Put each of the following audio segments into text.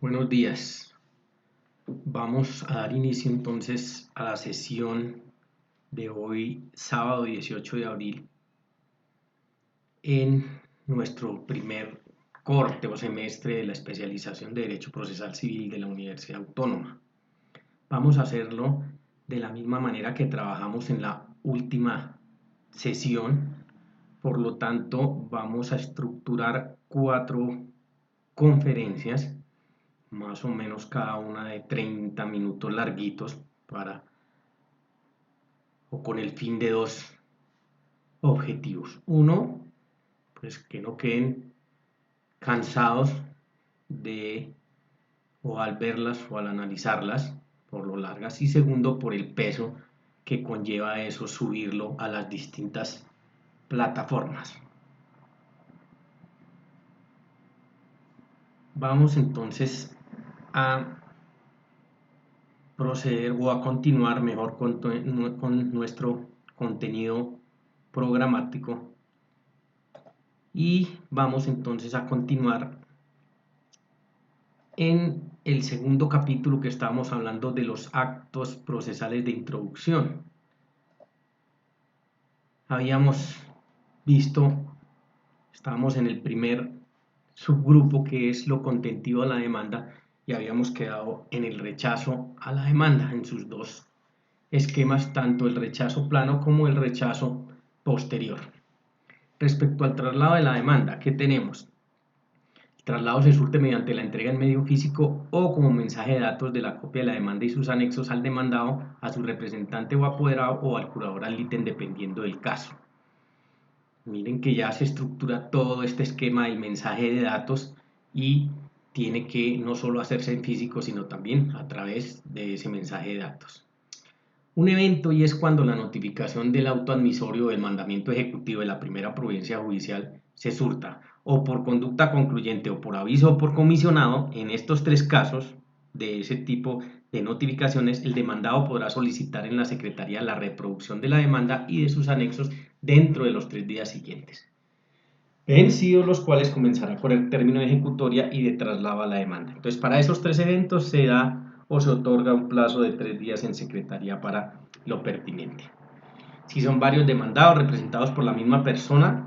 Buenos días. Vamos a dar inicio entonces a la sesión de hoy, sábado 18 de abril, en nuestro primer corte o semestre de la especialización de Derecho Procesal Civil de la Universidad Autónoma. Vamos a hacerlo de la misma manera que trabajamos en la última sesión, por lo tanto vamos a estructurar 4 conferencias más o menos cada una de 30 minutos larguitos o con el fin de 2 objetivos. Uno, pues que no queden cansados de o al verlas o al analizarlas por lo largas, y segundo, por el peso que conlleva eso subirlo a las distintas plataformas. Vamos entonces a proceder o a continuar mejor con nuestro contenido programático, y vamos entonces a continuar en el segundo capítulo que estábamos hablando de los actos procesales de introducción. Habíamos visto, estábamos en el primer subgrupo, que es lo contentivo de la demanda, y habíamos quedado en el rechazo a la demanda en sus dos esquemas, tanto el rechazo plano como el rechazo posterior. Respecto al traslado de la demanda, ¿qué tenemos? El traslado se surte mediante la entrega en medio físico o como mensaje de datos de la copia de la demanda y sus anexos al demandado, a su representante o apoderado o al curador ad litem, dependiendo del caso. Miren que ya se estructura todo este esquema del mensaje de datos y tiene que no solo hacerse en físico, sino también a través de ese mensaje de datos. Un evento, y es cuando la notificación del auto admisorio o del mandamiento ejecutivo de la primera providencia judicial se surta o por conducta concluyente o por aviso o por comisionado. En estos 3 casos de ese tipo de notificaciones, el demandado podrá solicitar en la Secretaría la reproducción de la demanda y de sus anexos dentro de los 3 días siguientes, vencidos los cuales comenzará con el término de ejecutoria y de traslado a la demanda. Entonces, para esos 3 eventos se da o se otorga un plazo de 3 días en secretaría para lo pertinente. Si son varios demandados representados por la misma persona,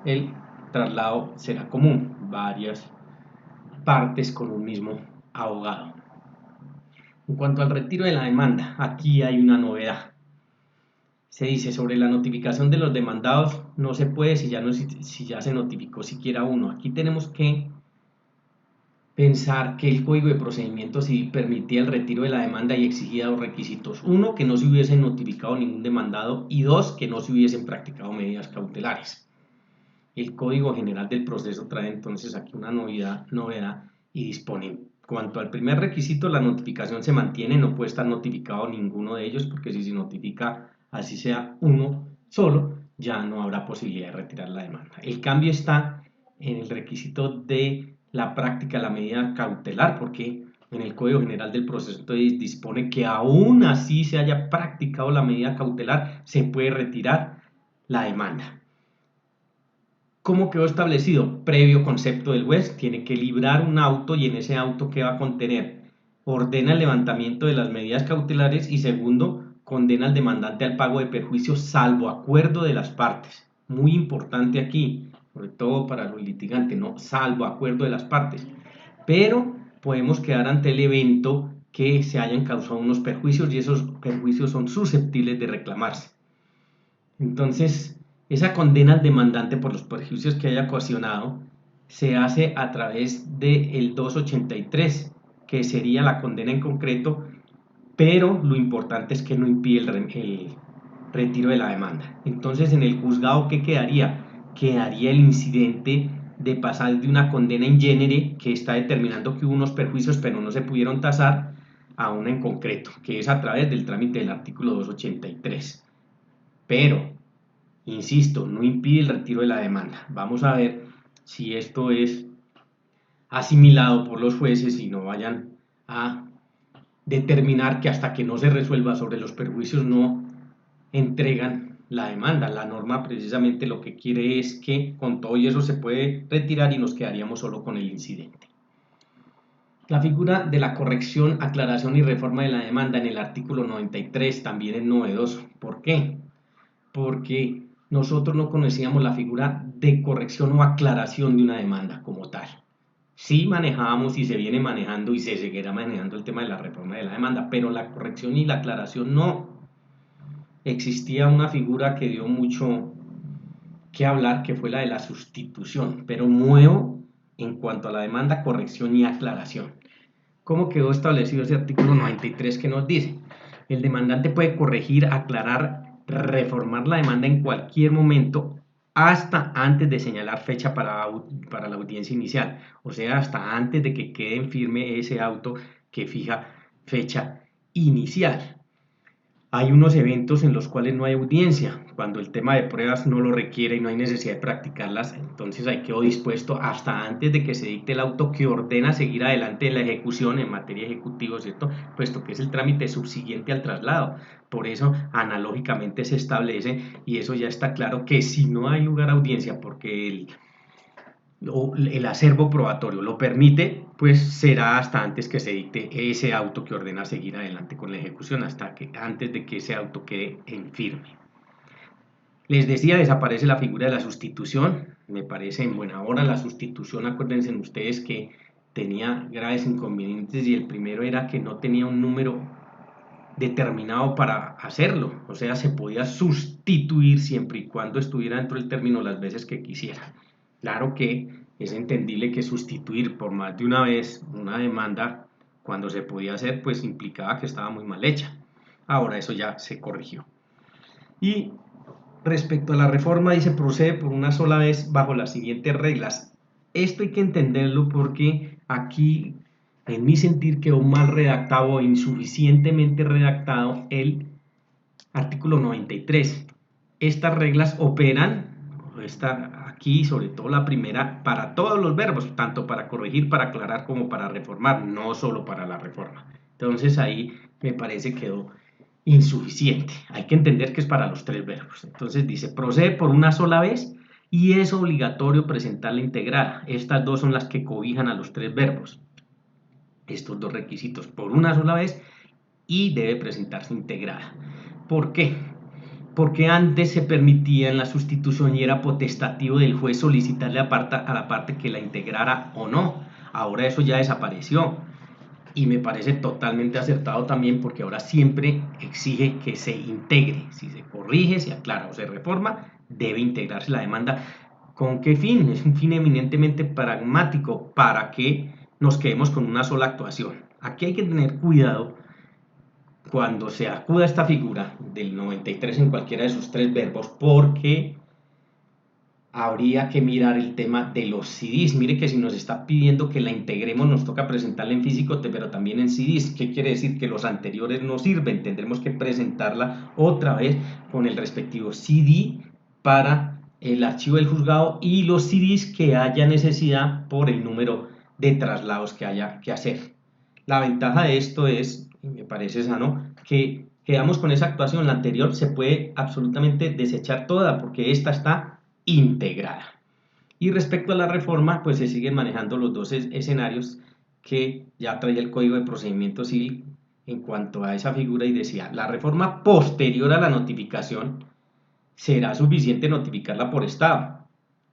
el traslado será común, varias partes con un mismo abogado. En cuanto al retiro de la demanda, aquí hay una novedad. Se dice: sobre la notificación de los demandados no se puede si ya se notificó siquiera uno. Aquí tenemos que pensar que el Código de Procedimiento Civil permitía el retiro de la demanda y exigía 2 requisitos: uno, que no se hubiese notificado ningún demandado, y 2, que no se hubiesen practicado medidas cautelares. El Código General del Proceso trae entonces aquí una novedad y dispone: cuanto al primer requisito, la notificación se mantiene, no puede estar notificado ninguno de ellos, porque si se notifica así sea uno solo, ya no habrá posibilidad de retirar la demanda. El cambio está en el requisito de la práctica de la medida cautelar, porque en el Código General del Proceso entonces dispone que aún así se haya practicado la medida cautelar, se puede retirar la demanda. ¿Cómo quedó establecido? Previo concepto del juez, tiene que librar un auto, y en ese auto, ¿qué va a contener? Ordena el levantamiento de las medidas cautelares, y segundo, condena al demandante al pago de perjuicios salvo acuerdo de las partes. Muy importante aquí, sobre todo para los litigantes, ¿no? Salvo acuerdo de las partes. Pero podemos quedar ante el evento que se hayan causado unos perjuicios, y esos perjuicios son susceptibles de reclamarse. Entonces, esa condena al demandante por los perjuicios que haya ocasionado se hace a través del 283, que sería la condena en concreto, pero lo importante es que no impide el retiro de la demanda. Entonces, en el juzgado, ¿qué quedaría? Quedaría el incidente de pasar de una condena in genere, que está determinando que hubo unos perjuicios pero no se pudieron tasar, a una en concreto, que es a través del trámite del artículo 283. Pero, insisto, no impide el retiro de la demanda. Vamos a ver si esto es asimilado por los jueces y no vayan a determinar que hasta que no se resuelva sobre los perjuicios no entregan la demanda. La norma precisamente lo que quiere es que con todo y eso se puede retirar y nos quedaríamos solo con el incidente. La figura de la corrección, aclaración y reforma de la demanda en el artículo 93 también es novedoso. ¿Por qué? Porque nosotros no conocíamos la figura de corrección o aclaración de una demanda como tal. Sí manejábamos y se viene manejando y se seguirá manejando el tema de la reforma de la demanda, pero la corrección y la aclaración no. Existía una figura que dio mucho que hablar, que fue la de la sustitución, pero nuevo en cuanto a la demanda, corrección y aclaración. ¿Cómo quedó establecido ese artículo 93 que nos dice? El demandante puede corregir, aclarar, reformar la demanda en cualquier momento hasta antes de señalar fecha para la audiencia inicial, o sea, hasta antes de que quede en firme ese auto que fija fecha inicial. Hay unos eventos en los cuales no hay audiencia, cuando el tema de pruebas no lo requiere y no hay necesidad de practicarlas, entonces hay quedó dispuesto hasta antes de que se dicte el auto que ordena seguir adelante en la ejecución en materia ejecutiva, ¿cierto? Puesto que es el trámite subsiguiente al traslado. Por eso, analógicamente se establece, y eso ya está claro, que si no hay lugar a audiencia porque el acervo probatorio lo permite, pues será hasta antes que se dicte ese auto que ordena seguir adelante con la ejecución, hasta que antes de que ese auto quede en firme. Les decía, desaparece la figura de la sustitución, me parece en buena hora. La sustitución, acuérdense ustedes que tenía graves inconvenientes, y el primero era que no tenía un número determinado para hacerlo, o sea, se podía sustituir siempre y cuando estuviera dentro del término las veces que quisiera. Claro que es entendible que sustituir por más de una vez una demanda, cuando se podía hacer, pues implicaba que estaba muy mal hecha. Ahora eso ya se corrigió. Y respecto a la reforma, dice: procede por una sola vez bajo las siguientes reglas. Esto hay que entenderlo porque aquí, en mi sentir, quedó mal redactado o insuficientemente redactado el artículo 93. Estas reglas operan, aquí sobre todo la primera, para todos los verbos, tanto para corregir, para aclarar como para reformar, no solo para la reforma. Entonces ahí me parece que quedó insuficiente. Hay que entender que es para los tres verbos. Entonces dice: procede por una sola vez y es obligatorio presentarla integrada. Estas dos son las que cobijan a los tres verbos. Estos dos requisitos: por una sola vez y debe presentarse integrada. ¿Por qué? Porque antes se permitía en la sustitución y era potestativo del juez solicitarle a la parte que la integrara o no. Ahora eso ya desapareció y me parece totalmente acertado también, porque ahora siempre exige que se integre. Si se corrige, se aclara o se reforma, debe integrarse la demanda. ¿Con qué fin? Es un fin eminentemente pragmático, para que nos quedemos con una sola actuación. Aquí hay que tener cuidado cuando se acuda a esta figura del 93 en cualquiera de sus tres verbos, porque habría que mirar el tema de los CDs. Mire que si nos está pidiendo que la integremos, nos toca presentarla en físico, pero también en CDs. ¿Qué quiere decir? Que los anteriores no sirven, tendremos que presentarla otra vez con el respectivo CD para el archivo del juzgado y los CDs que haya necesidad por el número de traslados que haya que hacer. La ventaja de esto es, y me parece sano, que quedamos con esa actuación. La anterior se puede absolutamente desechar toda, porque esta está integrada. Y respecto a la reforma, pues se siguen manejando los dos escenarios que ya traía el Código de Procedimiento Civil en cuanto a esa figura, y decía: la reforma posterior a la notificación será suficiente notificarla por estado,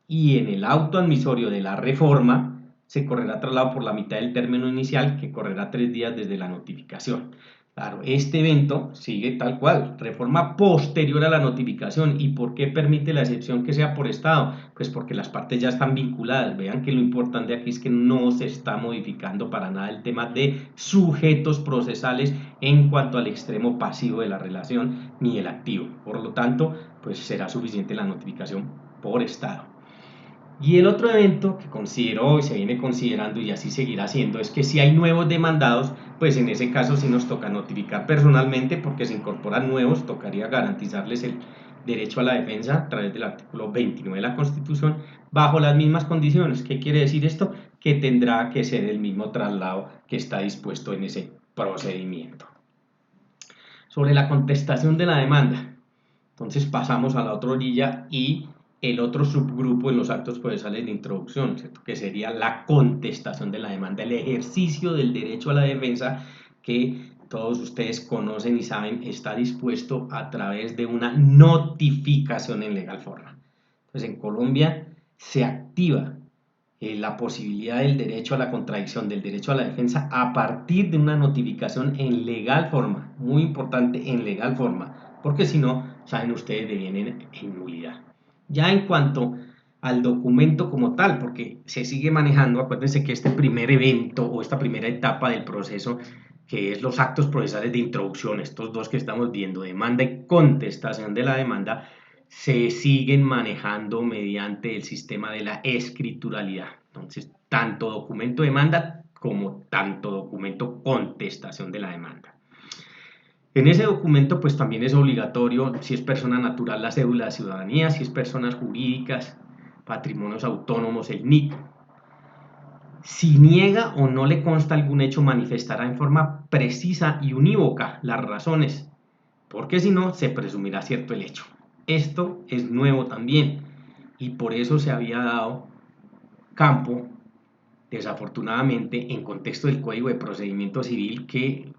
y en el auto admisorio de la reforma se correrá traslado por la mitad del término inicial, que correrá 3 días desde la notificación. Claro, este evento sigue tal cual: reforma posterior a la notificación. ¿Y por qué permite la excepción que sea por estado? Pues porque las partes ya están vinculadas. Vean que lo importante aquí es que no se está modificando para nada el tema de sujetos procesales en cuanto al extremo pasivo de la relación ni el activo. Por lo tanto, pues será suficiente la notificación por estado. Y el otro evento que consideró y se viene considerando, y así seguirá siendo, es que si hay nuevos demandados, pues en ese caso sí nos toca notificar personalmente, porque se incorporan nuevos, tocaría garantizarles el derecho a la defensa a través del artículo 29 de la Constitución, bajo las mismas condiciones. ¿Qué quiere decir esto? Que tendrá que ser el mismo traslado que está dispuesto en ese procedimiento. Sobre la contestación de la demanda, entonces pasamos a la otra orilla y el otro subgrupo en los actos procesales de introducción, ¿cierto? Que sería la contestación de la demanda, el ejercicio del derecho a la defensa que todos ustedes conocen y saben está dispuesto a través de una notificación en legal forma. Entonces en Colombia se activa la posibilidad del derecho a la contradicción, del derecho a la defensa a partir de una notificación en legal forma, muy importante en legal forma, porque si no, saben ustedes, devienen en nulidad. Ya en cuanto al documento como tal, porque se sigue manejando, acuérdense que este primer evento o esta primera etapa del proceso, que es los actos procesales de introducción, estos dos que estamos viendo, demanda y contestación de la demanda, se siguen manejando mediante el sistema de la escrituralidad. Entonces, tanto documento demanda como tanto documento contestación de la demanda. En ese documento, pues también es obligatorio, si es persona natural, la cédula de ciudadanía, si es personas jurídicas, patrimonios autónomos, el NIT. Si niega o no le consta algún hecho, manifestará en forma precisa y unívoca las razones, porque si no, se presumirá cierto el hecho. Esto es nuevo también y por eso se había dado campo, desafortunadamente, en contexto del Código de Procedimiento Civil que,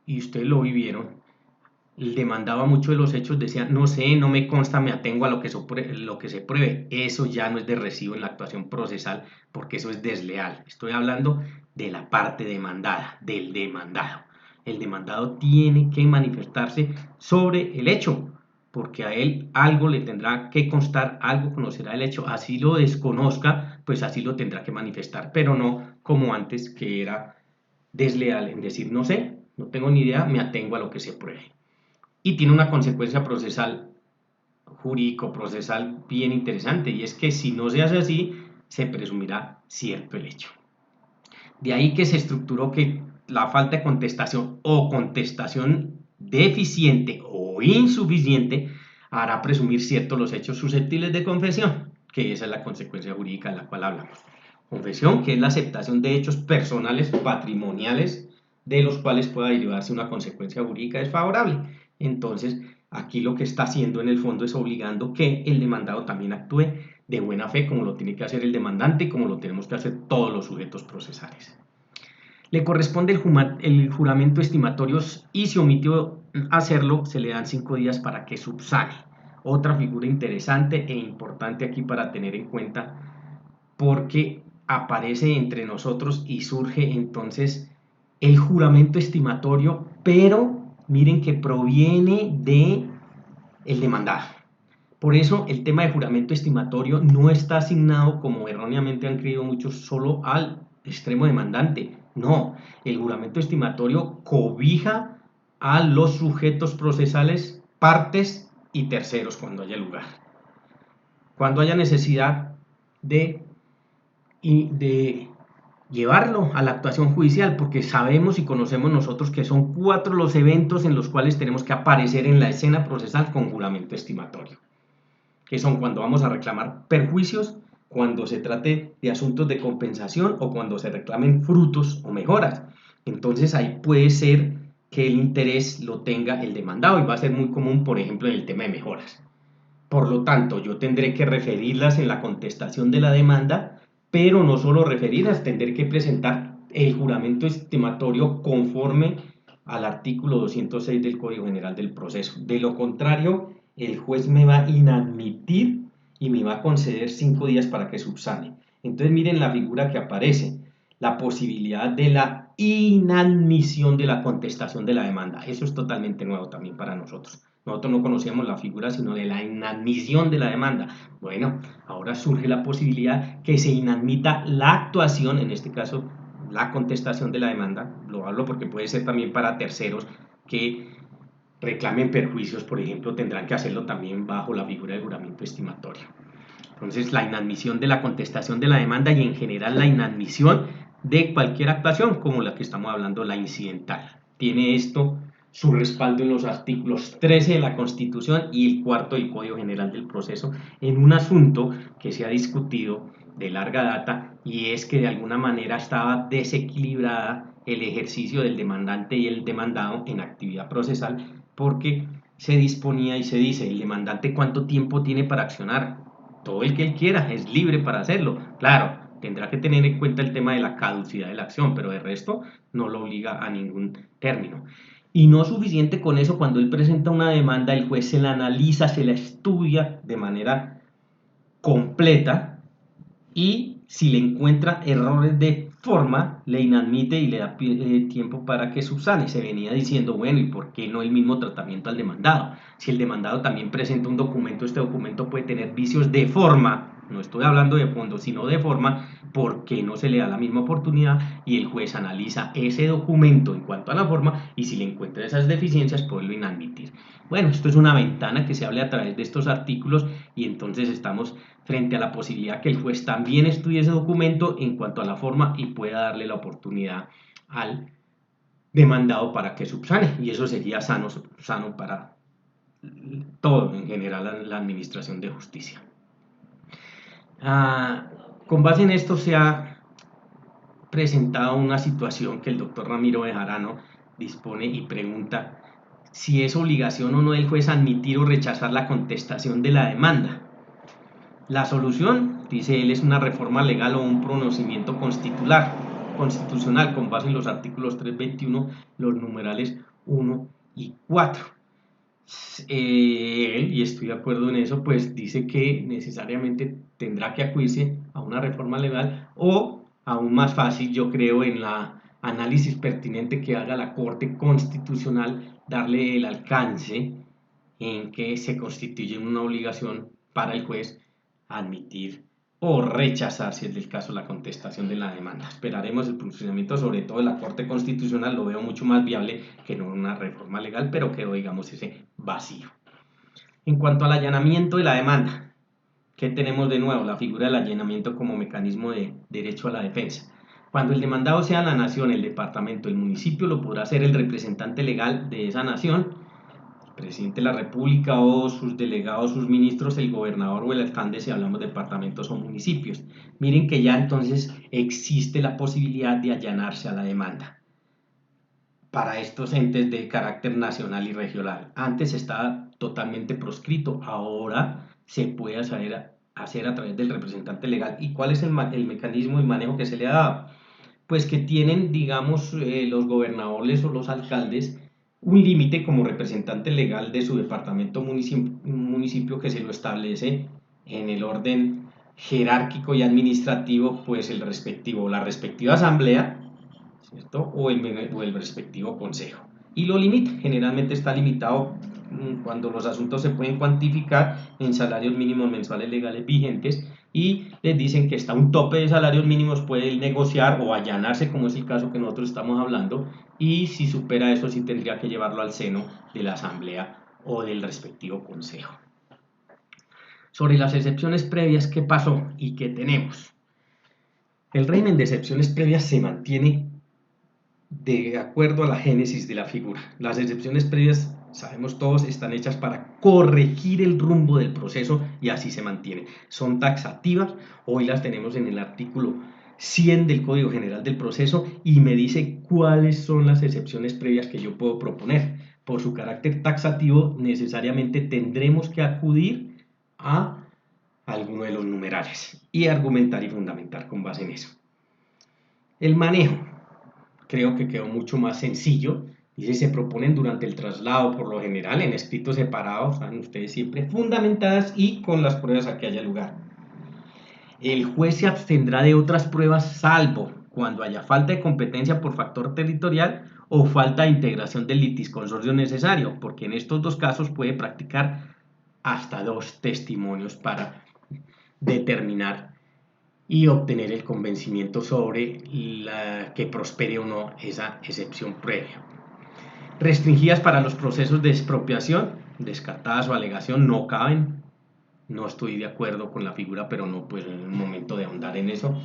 y ustedes lo vivieron, demandaba mucho de los hechos, decía, no sé, no me consta, me atengo a lo que se pruebe. Eso ya no es de recibo en la actuación procesal, porque eso es desleal. Estoy hablando de la parte demandada, del demandado. El demandado tiene que manifestarse sobre el hecho, porque a él algo le tendrá que constar, algo conocerá el hecho, así lo desconozca, pues así lo tendrá que manifestar, pero no como antes, que era desleal en decir, no sé, no tengo ni idea, me atengo a lo que se pruebe. Y tiene una consecuencia procesal, jurídico-procesal bien interesante, y es que si no se hace así, se presumirá cierto el hecho. De ahí que se estructuró que la falta de contestación o contestación deficiente o insuficiente hará presumir ciertos los hechos susceptibles de confesión, que esa es la consecuencia jurídica de la cual hablamos. Confesión, que es la aceptación de hechos personales, patrimoniales, de los cuales pueda derivarse una consecuencia jurídica desfavorable. Entonces, aquí lo que está haciendo en el fondo es obligando que el demandado también actúe de buena fe, como lo tiene que hacer el demandante y como lo tenemos que hacer todos los sujetos procesales. Le corresponde el juramento estimatorio y si omitió hacerlo, se le dan 5 días para que subsane. Otra figura interesante e importante aquí para tener en cuenta, porque aparece entre nosotros y surge entonces el juramento estimatorio, pero miren que proviene de el demandado. Por eso el tema de juramento estimatorio no está asignado, como erróneamente han creído muchos, solo al extremo demandante. No, el juramento estimatorio cobija a los sujetos procesales, partes y terceros cuando haya lugar. Cuando haya necesidad de llevarlo a la actuación judicial, porque sabemos y conocemos nosotros que son 4 los eventos en los cuales tenemos que aparecer en la escena procesal con juramento estimatorio, que son cuando vamos a reclamar perjuicios, cuando se trate de asuntos de compensación o cuando se reclamen frutos o mejoras. Entonces ahí puede ser que el interés lo tenga el demandado y va a ser muy común, por ejemplo, en el tema de mejoras. Por lo tanto, yo tendré que referirlas en la contestación de la demanda, pero no solo referirlas, tendré que presentar el juramento estimatorio conforme al artículo 206 del Código General del Proceso. De lo contrario, el juez me va a inadmitir y me va a conceder 5 días para que subsane. Entonces miren la figura que aparece, la posibilidad de la inadmisión de la contestación de la demanda. Eso es totalmente nuevo también para nosotros. Nosotros no conocíamos la figura sino de la inadmisión de la demanda. Bueno, ahora surge la posibilidad que se inadmita la actuación, en este caso la contestación de la demanda. Lo hablo porque puede ser también para terceros que reclamen perjuicios, por ejemplo, tendrán que hacerlo también bajo la figura del juramento estimatorio. Entonces, la inadmisión de la contestación de la demanda y en general la inadmisión de cualquier actuación, como la que estamos hablando, la incidental. Tiene esto su respaldo en los artículos 13 de la Constitución y el 4 del Código General del Proceso en un asunto que se ha discutido de larga data y es que de alguna manera estaba desequilibrada el ejercicio del demandante y el demandado en actividad procesal porque se disponía y se dice el demandante cuánto tiempo tiene para accionar. todo el que él quiera es libre para hacerlo. Claro, tendrá que tener en cuenta el tema de la caducidad de la acción, pero de resto no lo obliga a ningún término. Y no suficiente con eso, cuando él presenta una demanda, el juez se la analiza, se la estudia de manera completa y si le encuentra errores de forma, le inadmite y le da tiempo para que subsane. Se venía diciendo, bueno, ¿y por qué no el mismo tratamiento al demandado? Si el demandado también presenta un documento, este documento puede tener vicios de forma, no estoy hablando de fondo, sino de forma, ¿por qué no se le da la misma oportunidad? Y el juez analiza ese documento en cuanto a la forma y si le encuentra esas deficiencias, puede inadmitir. Bueno, esto es una ventana que se hable a través de estos artículos y entonces estamos frente a la posibilidad que el juez también estudie ese documento en cuanto a la forma y pueda darle la oportunidad al demandado para que subsane. Y eso sería sano para todo en general la administración de justicia. Con base en esto se ha presentado una situación que el doctor Ramiro Bejarano dispone y pregunta si es obligación o no del juez admitir o rechazar la contestación de la demanda. La solución, dice él, es una reforma legal o un pronunciamiento constitucional con base en los artículos 321, los numerales 1 y 4. Y estoy de acuerdo en eso, pues dice que necesariamente tendrá que acudirse a una reforma legal o, aún más fácil, yo creo, en la análisis pertinente que haga la Corte Constitucional, darle el alcance en que se constituye una obligación para el juez admitir o rechazar, si es del caso, la contestación de la demanda. Esperaremos el funcionamiento, sobre todo de la Corte Constitucional, lo veo mucho más viable que no una reforma legal, pero quedó, digamos, ese vacío. En cuanto al allanamiento de la demanda, ¿qué tenemos de nuevo? La figura del allanamiento como mecanismo de derecho a la defensa. Cuando el demandado sea la nación, el departamento, el municipio, lo podrá hacer el representante legal de esa nación, presidente de la República o sus delegados, sus ministros, el gobernador o el alcalde si hablamos de departamentos o municipios. Miren que ya entonces existe la posibilidad de allanarse a la demanda para estos entes de carácter nacional y regional. Antes estaba totalmente proscrito, ahora se puede hacer a través del representante legal. ¿Y cuál es el mecanismo y manejo que se le ha dado? Pues que tienen, digamos, los gobernadores o los alcaldes un límite como representante legal de su departamento municipio que se lo establece en el orden jerárquico y administrativo, pues la respectiva asamblea, ¿cierto? O el respectivo consejo. Y lo limita, generalmente está limitado cuando los asuntos se pueden cuantificar en salarios mínimos mensuales legales vigentes y les dicen que está un tope de salarios mínimos, puede negociar o allanarse, como es el caso que nosotros estamos hablando, y si supera eso sí tendría que llevarlo al seno de la asamblea o del respectivo consejo. Sobre las excepciones previas, ¿qué pasó y qué tenemos? El régimen de excepciones previas se mantiene de acuerdo a la génesis de la figura. Las excepciones previas, sabemos todos, están hechas para corregir el rumbo del proceso y así se mantiene. Son taxativas, hoy las tenemos en el artículo 100 del Código General del Proceso y me dice cuáles son las excepciones previas que yo puedo proponer. Por su carácter taxativo, necesariamente tendremos que acudir a alguno de los numerales y argumentar y fundamentar con base en eso. El manejo. Creo que quedó mucho más sencillo. Dice, se proponen durante el traslado, por lo general, en escritos separados, saben ustedes siempre, fundamentadas y con las pruebas a que haya lugar. El juez se abstendrá de otras pruebas salvo cuando haya falta de competencia por factor territorial o falta de integración del litisconsorcio necesario, porque en estos dos casos puede practicar hasta 2 testimonios para determinar y obtener el convencimiento sobre que prospere o no esa excepción previa. Restringidas para los procesos de expropiación, descartadas o alegación, no caben. No estoy de acuerdo con la figura, pero no pues en el momento de ahondar en eso.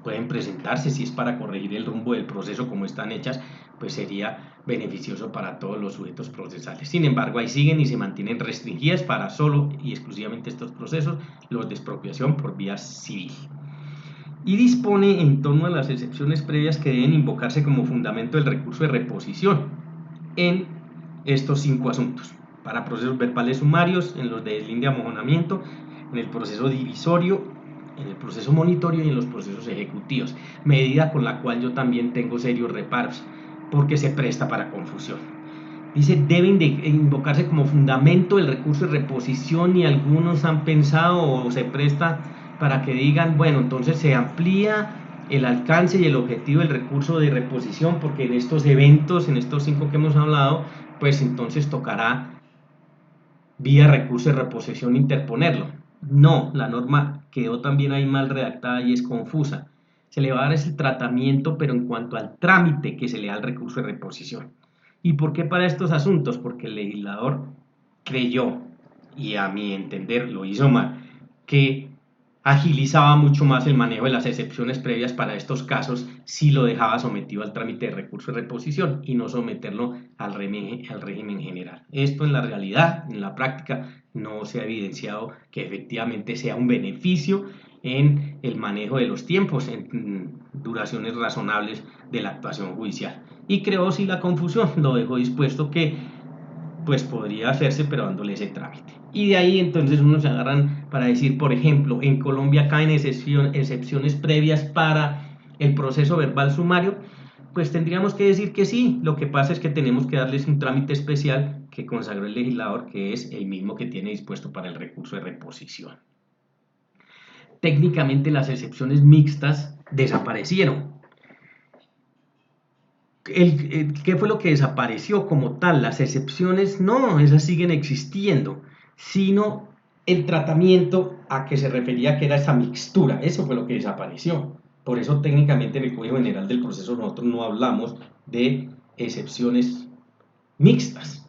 Pueden presentarse si es para corregir el rumbo del proceso como están hechas, pues sería beneficioso para todos los sujetos procesales. Sin embargo, ahí siguen y se mantienen restringidas para solo y exclusivamente estos procesos, los de expropiación por vía civil. Y dispone en torno a las excepciones previas que deben invocarse como fundamento del recurso de reposición en estos 5 asuntos. Para procesos verbales sumarios, en los de deslinde amojonamiento, en el proceso divisorio, en el proceso monitorio y en los procesos ejecutivos, medida con la cual yo también tengo serios reparos porque se presta para confusión. Dice, deben de invocarse como fundamento el recurso de reposición y algunos han pensado o se presta para que digan, bueno, entonces se amplía el alcance y el objetivo del recurso de reposición porque en estos eventos, en estos 5 que hemos hablado, pues entonces tocará vía recurso de reposición interponerlo. No, la norma quedó también ahí mal redactada y es confusa. Se le va a dar ese tratamiento, pero en cuanto al trámite que se le da al recurso de reposición. ¿Y por qué para estos asuntos? Porque el legislador creyó, y a mi entender lo hizo mal, que agilizaba mucho más el manejo de las excepciones previas para estos casos si lo dejaba sometido al trámite de recurso de reposición y no someterlo al régimen general. Esto en la realidad, en la práctica, no se ha evidenciado que efectivamente sea un beneficio en el manejo de los tiempos, en duraciones razonables de la actuación judicial. Y creó sí la confusión, lo dejó dispuesto que pues podría hacerse, pero dándole ese trámite. Y de ahí entonces uno se agarran para decir, por ejemplo, en Colombia caen excepciones previas para el proceso verbal sumario, pues tendríamos que decir que sí. Lo que pasa es que tenemos que darles un trámite especial que consagró el legislador, que es el mismo que tiene dispuesto para el recurso de reposición. Técnicamente las excepciones mixtas desaparecieron. ¿Qué fue lo que desapareció como tal? Las excepciones no, esas siguen existiendo, sino el tratamiento a que se refería que era esa mixtura, eso fue lo que desapareció. Por eso técnicamente en el Código General del Proceso nosotros no hablamos de excepciones mixtas.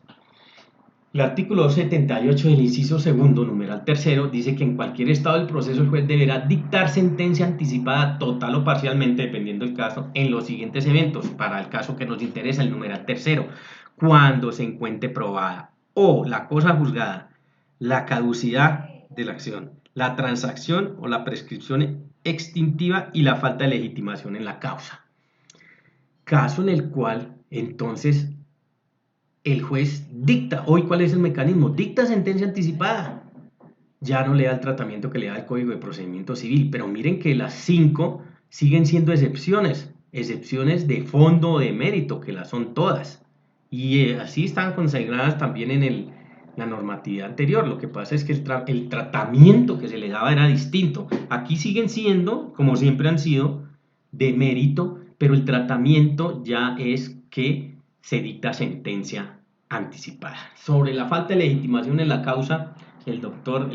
El artículo 78 del inciso segundo, numeral tercero, dice que en cualquier estado del proceso el juez deberá dictar sentencia anticipada total o parcialmente, dependiendo del caso, en los siguientes eventos. Para el caso que nos interesa, el numeral tercero, cuando se encuentre probada o la cosa juzgada, la caducidad de la acción, la transacción o la prescripción extintiva y la falta de legitimación en la causa. Caso en el cual, entonces, el juez dicta, hoy ¿cuál es el mecanismo? Dicta sentencia anticipada. Ya no le da el tratamiento que le da el Código de Procedimiento Civil, pero miren que las 5 siguen siendo excepciones, excepciones de fondo o de mérito, que las son todas. Y así están consagradas también en la normatividad anterior. Lo que pasa es que el tratamiento que se le daba era distinto. Aquí siguen siendo, como siempre han sido, de mérito, pero el tratamiento ya es que se dicta sentencia anticipada. Sobre la falta de legitimación en la causa, el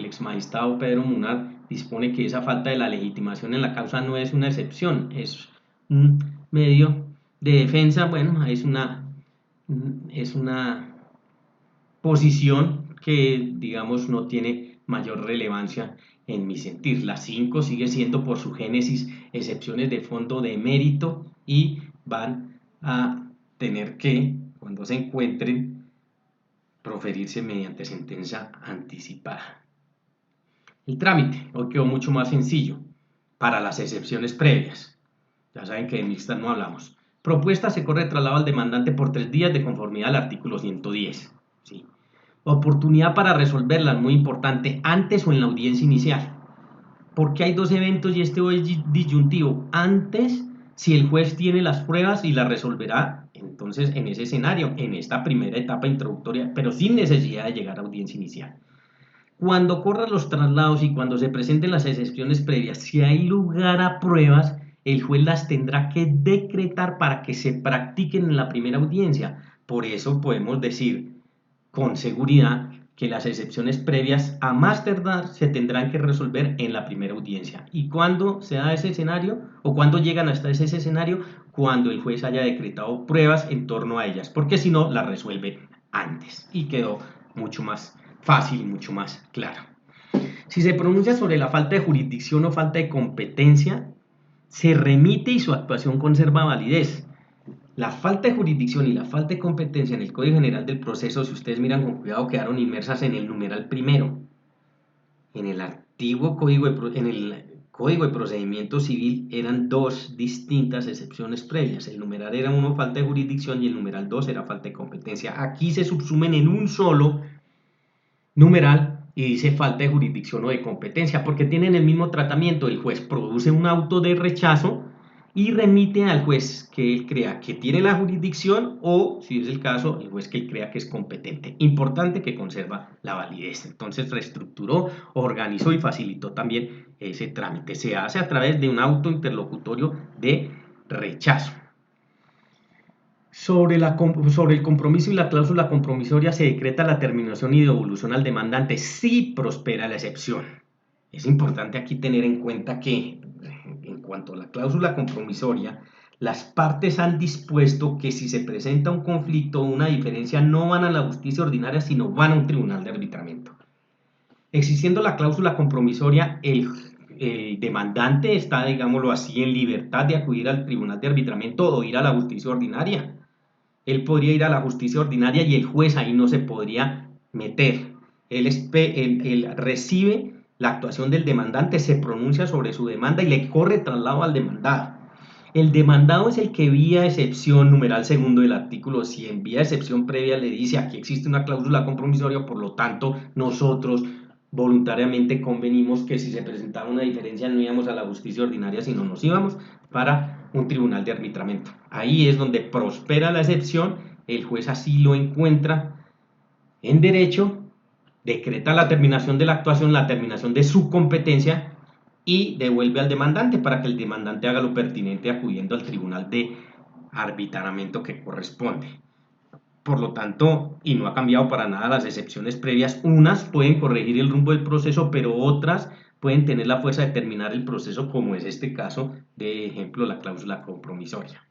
ex magistrado Pedro Munar, dispone que esa falta de la legitimación en la causa no es una excepción, es un medio de defensa, bueno, es una posición que, digamos, no tiene mayor relevancia en mi sentir. La 5 sigue siendo por su génesis excepciones de fondo de mérito y van a tener que, cuando se encuentren, proferirse mediante sentencia anticipada. El trámite hoy quedó mucho más sencillo para las excepciones previas. Ya saben que de mixtas no hablamos. Propuesta se corre traslado al demandante por 3 días de conformidad al artículo 110. ¿Sí? Oportunidad para resolverla, muy importante, antes o en la audiencia inicial. Porque hay dos eventos y este hoy es disyuntivo. Antes, si el juez tiene las pruebas y las resolverá, entonces en ese escenario, en esta primera etapa introductoria, pero sin necesidad de llegar a audiencia inicial. Cuando corran los traslados y cuando se presenten las excepciones previas, si hay lugar a pruebas, el juez las tendrá que decretar para que se practiquen en la primera audiencia. Por eso podemos decir con seguridad que las excepciones previas a más tardar se tendrán que resolver en la primera audiencia. ¿Y cuándo se da ese escenario? ¿O cuándo llegan hasta ese escenario? Cuando el juez haya decretado pruebas en torno a ellas, porque si no, las resuelve antes. Y quedó mucho más fácil y mucho más claro. Si se pronuncia sobre la falta de jurisdicción o falta de competencia, se remite y su actuación conserva validez. La falta de jurisdicción y la falta de competencia en el Código General del Proceso, si ustedes miran con cuidado, quedaron inmersas en el numeral primero. En el antiguo Código de Procedimiento Civil eran dos distintas excepciones previas. El numeral era uno, falta de jurisdicción, y el numeral 2 era falta de competencia. Aquí se subsumen en un solo numeral y dice falta de jurisdicción o de competencia, porque tienen el mismo tratamiento. El juez produce un auto de rechazo y remite al juez que él crea que tiene la jurisdicción o, si es el caso, el juez que él crea que es competente. Importante que conserva la validez. Entonces reestructuró, organizó y facilitó también ese trámite. Se hace a través de un auto interlocutorio de rechazo. Sobre el compromiso y la cláusula compromisoria se decreta la terminación y devolución al demandante si prospera la excepción. Es importante aquí tener en cuenta que en cuanto a la cláusula compromisoria, las partes han dispuesto que si se presenta un conflicto o una diferencia no van a la justicia ordinaria sino van a un tribunal de arbitramiento. Existiendo la cláusula compromisoria, el demandante está, digámoslo así, en libertad de acudir al tribunal de arbitramiento o ir a la justicia ordinaria. Él podría ir a la justicia ordinaria y el juez ahí no se podría meter. Él recibe la actuación del demandante, se pronuncia sobre su demanda y le corre traslado al demandado. El demandado es el que vía excepción, numeral segundo del artículo 100, vía excepción previa le dice aquí existe una cláusula compromisoria, por lo tanto nosotros voluntariamente convenimos que si se presentaba una diferencia no íbamos a la justicia ordinaria, sino nos íbamos para un tribunal de arbitramiento. Ahí es donde prospera la excepción, el juez así lo encuentra en derecho, decreta la terminación de la actuación, la terminación de su competencia y devuelve al demandante para que el demandante haga lo pertinente acudiendo al tribunal de arbitramiento que corresponde. Por lo tanto, y no ha cambiado para nada las excepciones previas, unas pueden corregir el rumbo del proceso, pero otras pueden tener la fuerza de terminar el proceso, como es este caso de ejemplo la cláusula compromisoria.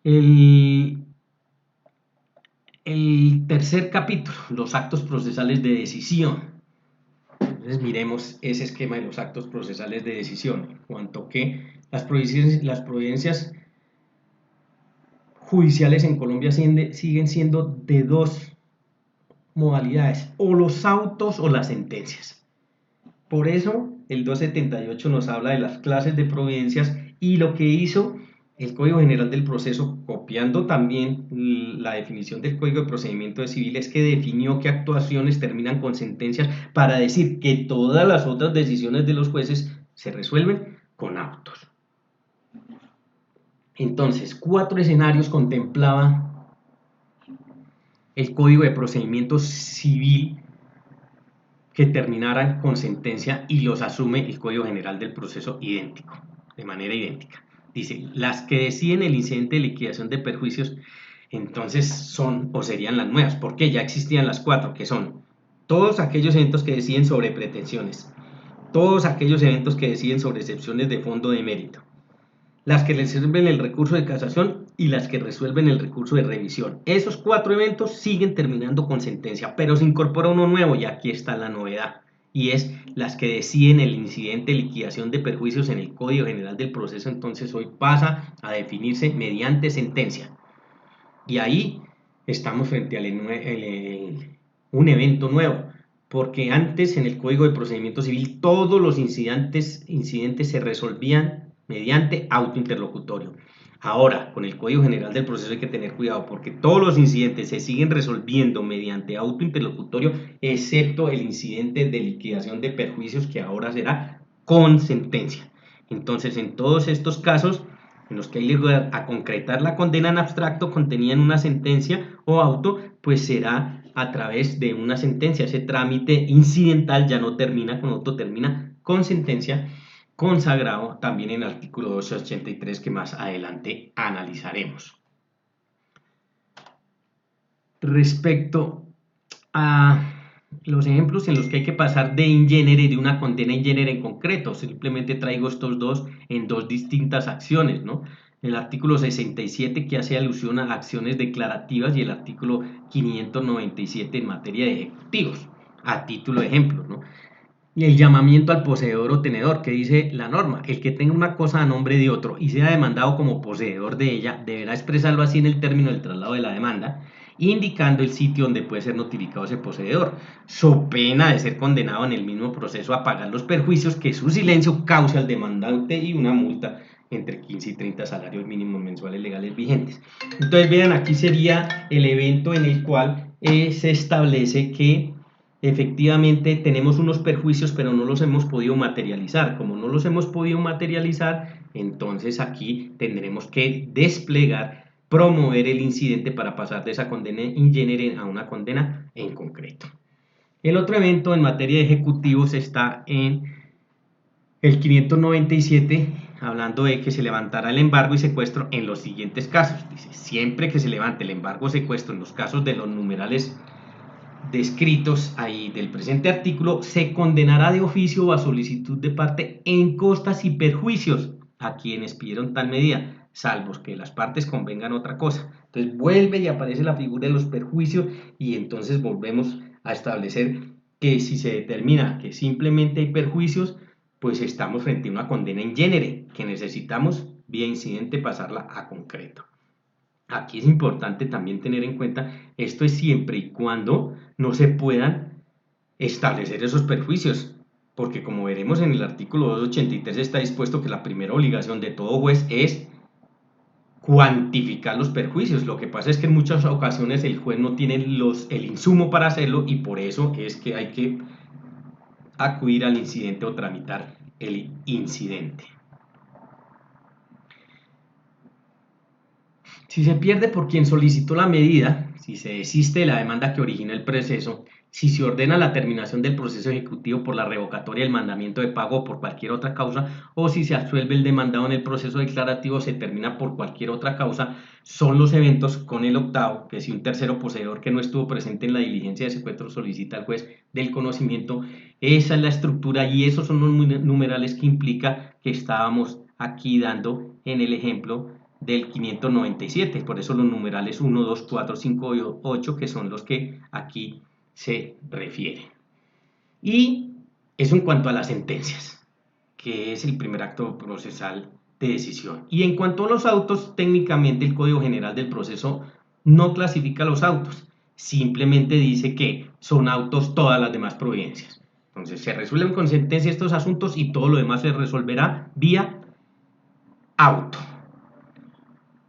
El tercer capítulo, los actos procesales de decisión. Entonces miremos ese esquema de los actos procesales de decisión, en cuanto que las providencias judiciales en Colombia siguen siendo de dos modalidades, o los autos o las sentencias. Por eso el 278 nos habla de las clases de providencias y lo que hizo el Código General del Proceso, copiando también la definición del Código de Procedimiento Civil, es que definió que actuaciones terminan con sentencias para decir que todas las otras decisiones de los jueces se resuelven con autos. Entonces, 4 escenarios contemplaba el Código de Procedimiento Civil que terminaran con sentencia y los asume el Código General del Proceso idéntico, de manera idéntica. Dice, las que deciden el incidente de liquidación de perjuicios, entonces son o serían las nuevas, porque ya existían las 4, que son todos aquellos eventos que deciden sobre pretensiones, todos aquellos eventos que deciden sobre excepciones de fondo de mérito, las que resuelven el recurso de casación y las que resuelven el recurso de revisión. Esos 4 eventos siguen terminando con sentencia, pero se incorpora uno nuevo y aquí está la novedad, y es las que deciden el incidente de liquidación de perjuicios en el Código General del Proceso. Entonces hoy pasa a definirse mediante sentencia. Y ahí estamos frente a un evento nuevo, porque antes en el Código de Procedimiento Civil todos los incidentes se resolvían mediante auto interlocutorio. Ahora, con el Código General del Proceso hay que tener cuidado porque todos los incidentes se siguen resolviendo mediante auto interlocutorio, excepto el incidente de liquidación de perjuicios que ahora será con sentencia. Entonces, en todos estos casos en los que hay lugar a concretar la condena en abstracto contenida en una sentencia o auto, pues será a través de una sentencia. Ese trámite incidental ya no termina con auto, termina con sentencia, consagrado también en el artículo 283 que más adelante analizaremos. Respecto a los ejemplos en los que hay que pasar de in genere, de una condena in genere en concreto, simplemente traigo estos dos en dos distintas acciones, ¿no? El artículo 67 que hace alusión a acciones declarativas y el artículo 597 en materia de ejecutivos, a título de ejemplo, ¿no? Y el llamamiento al poseedor o tenedor, que dice la norma, el que tenga una cosa a nombre de otro y sea demandado como poseedor de ella, deberá expresarlo así en el término del traslado de la demanda, indicando el sitio donde puede ser notificado ese poseedor, so pena de ser condenado en el mismo proceso a pagar los perjuicios que su silencio cause al demandante y una multa entre 15 y 30 salarios mínimos mensuales legales vigentes. Entonces vean, aquí sería el evento en el cual se establece que efectivamente tenemos unos perjuicios, pero no los hemos podido materializar. Como no los hemos podido materializar, entonces aquí tendremos que desplegar, promover el incidente para pasar de esa condena in genere a una condena en concreto. El otro evento en materia de ejecutivos está en el 597, hablando de que se levantará el embargo y secuestro en los siguientes casos. Dice, siempre que se levante el embargo o secuestro en los casos de los numerales descritos ahí del presente artículo, se condenará de oficio o a solicitud de parte en costas y perjuicios a quienes pidieron tal medida, salvo que las partes convengan otra cosa. Entonces vuelve y aparece la figura de los perjuicios y entonces volvemos a establecer que si se determina que simplemente hay perjuicios, pues estamos frente a una condena in genere, que necesitamos vía incidente pasarla a concreto. Aquí es importante también tener en cuenta, esto es siempre y cuando no se puedan establecer esos perjuicios, porque como veremos en el artículo 283 está dispuesto que la primera obligación de todo juez es cuantificar los perjuicios. Lo que pasa es que en muchas ocasiones el juez no tiene el insumo para hacerlo y por eso es que hay que acudir al incidente o tramitar el incidente. Si se pierde por quien solicitó la medida, si se desiste de la demanda que originó el proceso, si se ordena la terminación del proceso ejecutivo por la revocatoria del mandamiento de pago o por cualquier otra causa, o si se absuelve el demandado en el proceso declarativo o se termina por cualquier otra causa, son los eventos con el octavo, que si un tercero poseedor que no estuvo presente en la diligencia de secuestro solicita al juez del conocimiento, esa es la estructura y esos son los numerales que implica que estábamos aquí dando en el ejemplo del 597, por eso los numerales 1, 2, 4, 5 y 8 que son los que aquí se refieren. Y eso en cuanto a las sentencias, que es el primer acto procesal de decisión. Y en cuanto a los autos, técnicamente el Código General del Proceso no clasifica los autos, simplemente dice que son autos todas las demás providencias. Entonces se resuelven con sentencia estos asuntos y todo lo demás se resolverá vía auto.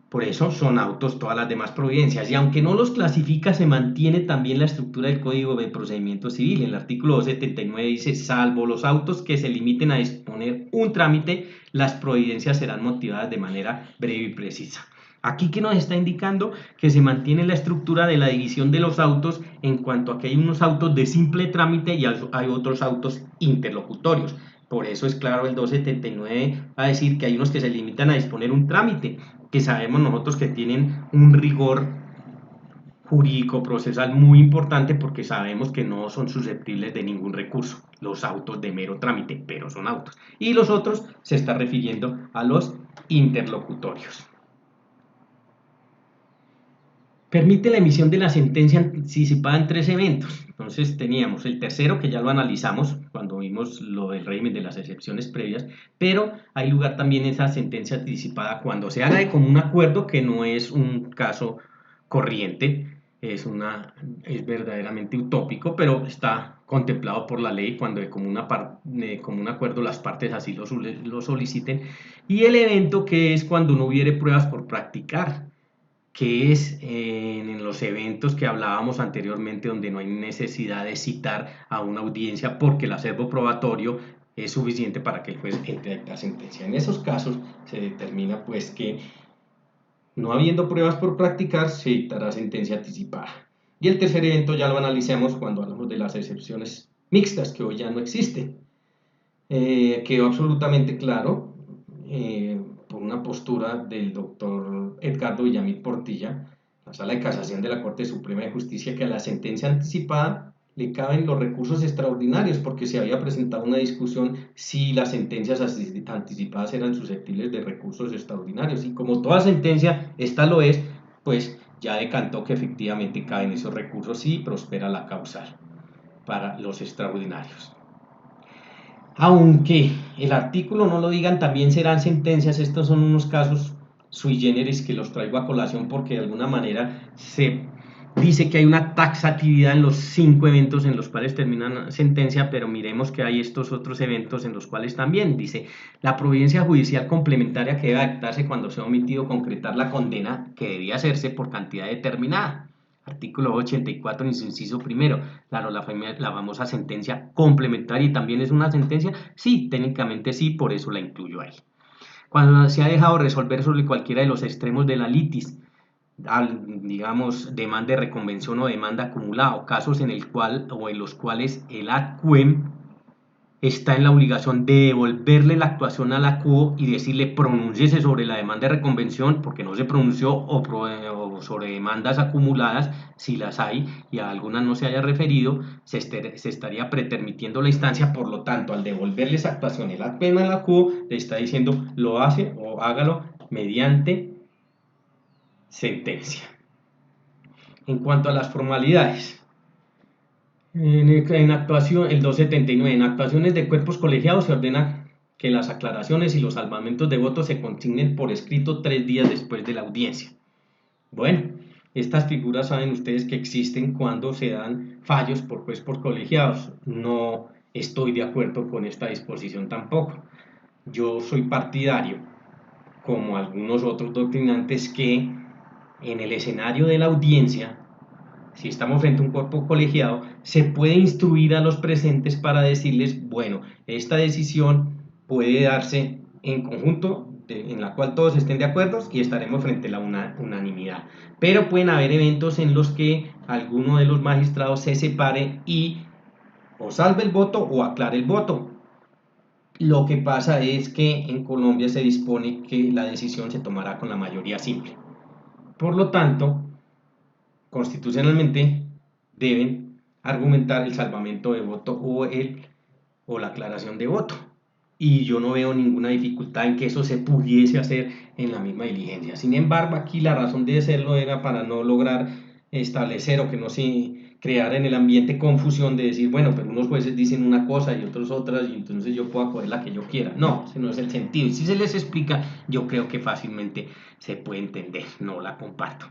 Por eso son autos todas las demás providencias y aunque no los clasifica se mantiene también la estructura del Código de Procedimiento Civil. En el artículo 279 dice, salvo los autos que se limiten a disponer un trámite, las providencias serán motivadas de manera breve y precisa. Aquí que nos está indicando que se mantiene la estructura de la división de los autos en cuanto a que hay unos autos de simple trámite y hay otros autos interlocutorios. Por eso es claro el 279 a decir que hay unos que se limitan a disponer un trámite, que sabemos nosotros que tienen un rigor jurídico procesal muy importante porque sabemos que no son susceptibles de ningún recurso, los autos de mero trámite, pero son autos. Y los otros se está refiriendo a los interlocutorios. Permite la emisión de la sentencia anticipada en 3 eventos. Entonces teníamos el tercero, que ya lo analizamos cuando vimos lo del régimen de las excepciones previas, pero hay lugar también esa sentencia anticipada cuando se haga de común acuerdo, que no es un caso corriente, es verdaderamente utópico, pero está contemplado por la ley cuando de común acuerdo las partes así lo soliciten. Y el evento que es cuando no hubiere pruebas por practicar, que es en los eventos que hablábamos anteriormente donde no hay necesidad de citar a una audiencia porque el acervo probatorio es suficiente para que el juez entre a dictar sentencia. En esos casos se determina pues que no habiendo pruebas por practicar se dictará sentencia anticipada. Y el tercer evento ya lo analicemos cuando hablamos de las excepciones mixtas que hoy ya no existen. Quedó absolutamente claro por una postura del doctor Edgardo Villamil Portilla, la Sala de Casación de la Corte Suprema de Justicia, que a la sentencia anticipada le caben los recursos extraordinarios, porque se había presentado una discusión si las sentencias anticipadas eran susceptibles de recursos extraordinarios, y como toda sentencia, esta lo es, pues ya decantó que efectivamente caben esos recursos y prospera la causal para los extraordinarios. Aunque el artículo no lo digan, también serán sentencias. Estos son unos casos sui generis que los traigo a colación porque de alguna manera se dice que hay una taxatividad en los 5 eventos en los cuales terminan sentencia, pero miremos que hay estos otros eventos en los cuales también dice la providencia judicial complementaria que debe adaptarse cuando se ha omitido concretar la condena que debía hacerse por cantidad determinada. Artículo 84, inciso primero. Claro, la famosa sentencia complementaria, ¿y también es una sentencia? Sí, técnicamente sí, por eso la incluyo ahí. Cuando se ha dejado resolver sobre cualquiera de los extremos de la litis, digamos, demanda de reconvención o demanda acumulada, casos en el cual o en los cuales el ad quem está en la obligación de devolverle la actuación a la quo y decirle pronúnciese sobre la demanda de reconvención porque no se pronunció o sobre demandas acumuladas si las hay y a algunas no se haya referido, se estaría pretermitiendo la instancia. Por lo tanto, al devolverle esa actuación el ad quem a la quo, le está diciendo lo hace o hágalo mediante sentencia. En cuanto a las formalidades, en actuación, el 279, en actuaciones de cuerpos colegiados se ordena que las aclaraciones y los salvamentos de votos se consignen por escrito 3 días después de la audiencia. Bueno, estas figuras saben ustedes que existen cuando se dan fallos por cuerpos colegiados. No estoy de acuerdo con esta disposición tampoco. Yo soy partidario, como algunos otros doctrinantes, que en el escenario de la audiencia, si estamos frente a un cuerpo colegiado, se puede instruir a los presentes para decirles, bueno, esta decisión puede darse en conjunto, en la cual todos estén de acuerdo y estaremos frente a la unanimidad. Pero pueden haber eventos en los que alguno de los magistrados se separe y o salve el voto o aclare el voto. Lo que pasa es que en Colombia se dispone que la decisión se tomará con la mayoría simple. Por lo tanto, constitucionalmente deben argumentar el salvamento de voto o la aclaración de voto. Y yo no veo ninguna dificultad en que eso se pudiese hacer en la misma diligencia. Sin embargo, aquí la razón de hacerlo era para no lograr establecer o que no se creara en el ambiente confusión de decir, bueno, pero unos jueces dicen una cosa y otros otras y entonces yo puedo acoger la que yo quiera. No, ese no es el sentido. Y si se les explica, yo creo que fácilmente se puede entender. No la comparto.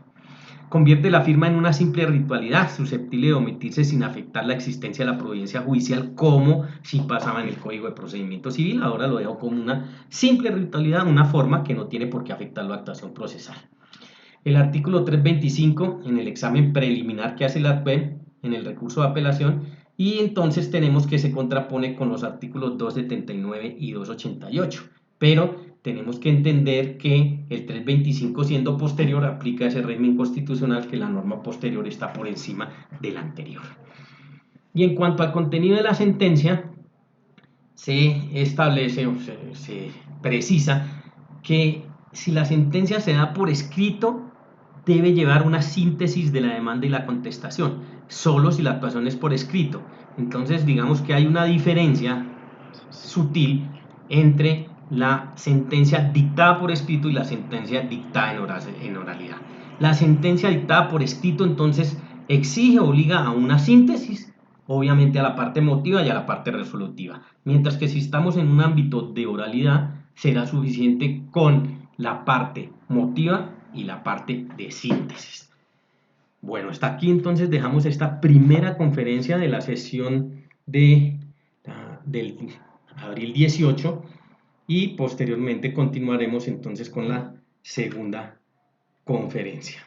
Convierte la firma en una simple ritualidad, susceptible de omitirse sin afectar la existencia de la providencia judicial, como si pasaba en el Código de Procedimiento Civil. Ahora lo dejo como una simple ritualidad, una forma que no tiene por qué afectar la actuación procesal. El artículo 325, en el examen preliminar que hace la ARPE en el recurso de apelación, y entonces tenemos que se contrapone con los artículos 279 y 288. Pero tenemos que entender que el 325, siendo posterior, aplica ese régimen constitucional, que la norma posterior está por encima de la anterior. Y en cuanto al contenido de la sentencia, se establece o se precisa que si la sentencia se da por escrito, debe llevar una síntesis de la demanda y la contestación, solo si la actuación es por escrito. Entonces, digamos que hay una diferencia sutil entre la sentencia dictada por escrito y la sentencia dictada en oralidad. La sentencia dictada por escrito entonces exige, obliga a una síntesis, obviamente a la parte emotiva y a la parte resolutiva, mientras que si estamos en un ámbito de oralidad será suficiente con la parte motiva y la parte de síntesis. Bueno, hasta aquí entonces dejamos esta primera conferencia de la sesión del abril 18 y posteriormente continuaremos entonces con la segunda conferencia.